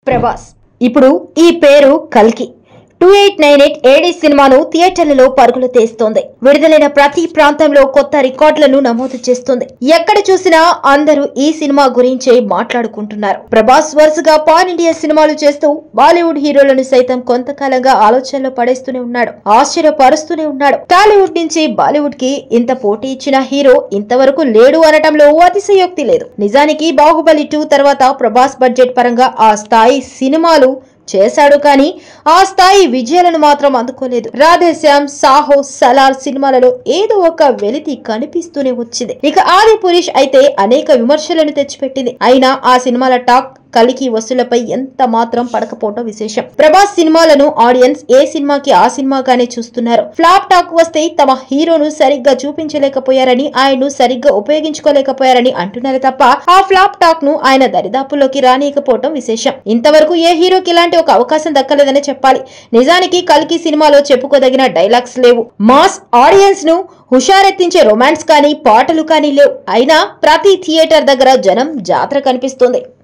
ప్రభాస్ ఇప్పుడు ఈ పేరు కల్కి 2898 ఏడీ సినిమాను థియేటర్లలో పరుగులు తీస్తోంది. విడుదలైన ప్రతి ప్రాంతంలో కొత్త రికార్డులను నమోదు చేస్తుంది. ఎక్కడ చూసినా అందరూ ఈ సినిమా గురించే మాట్లాడుకుంటున్నారు. ప్రభాస్ వరుసగా పాన్ ఇండియా సినిమాలు చేస్తూ బాలీవుడ్ హీరోలను సైతం కొంతకాలంగా ఆలోచనలో పడేస్తూనే ఉన్నాడు, ఆశ్చర్యపరుస్తూనే ఉన్నాడు. టాలీవుడ్ నుంచి బాలీవుడ్ కి ఇంత పోటీ ఇచ్చిన హీరో ఇంతవరకు లేడు అనటంలో అతిశయోక్తి లేదు. నిజానికి బాహుబలి 2 తర్వాత ప్రభాస్ బడ్జెట్ పరంగా ఆ స్థాయి సినిమాలు చేశాడు, కానీ ఆ స్థాయి విజయాలను మాత్రం అందుకోలేదు. రాధేశ్యామ్, సాహో, సలార్ సినిమాలలో ఏదో ఒక వెలితి కనిపిస్తూనే వచ్చింది. ఇక ఆదిపురుష్ అయితే అనేక విమర్శలను తెచ్చిపెట్టింది. అయినా ఆ సినిమాల టాక్ కలికి వసూళ్లపై ఎంత మాత్రం పడకపోవడం విశేషం. ప్రభాస్ సినిమాలను ఆడియన్స్ ఏ సినిమాకి ఆ సినిమాగానే చూస్తున్నారు. ఫ్లాప్ టాక్ వస్తే తమ హీరోను సరిగ్గా చూపించలేకపోయారని, ఆయన్ను సరిగ్గా ఉపయోగించుకోలేకపోయారని అంటున్నారు తప్ప ఆ ఫ్లాప్ టాక్ ను ఆయన దరిదాపుల్లోకి రానియకపోవడం విశేషం. ఇంతవరకు ఏ హీరోకి ఇలాంటి ఒక అవకాశం దక్కలేదని చెప్పాలి. నిజానికి కల్కి సినిమాలో చెప్పుకోదగిన డైలాగ్స్ లేవు. మాస్ ఆడియన్స్ ను హుషారెత్తించే రొమాన్స్ కానీ పాటలు కానీ లేవు. అయినా ప్రతి థియేటర్ దగ్గర జనం జాతర కనిపిస్తుంది.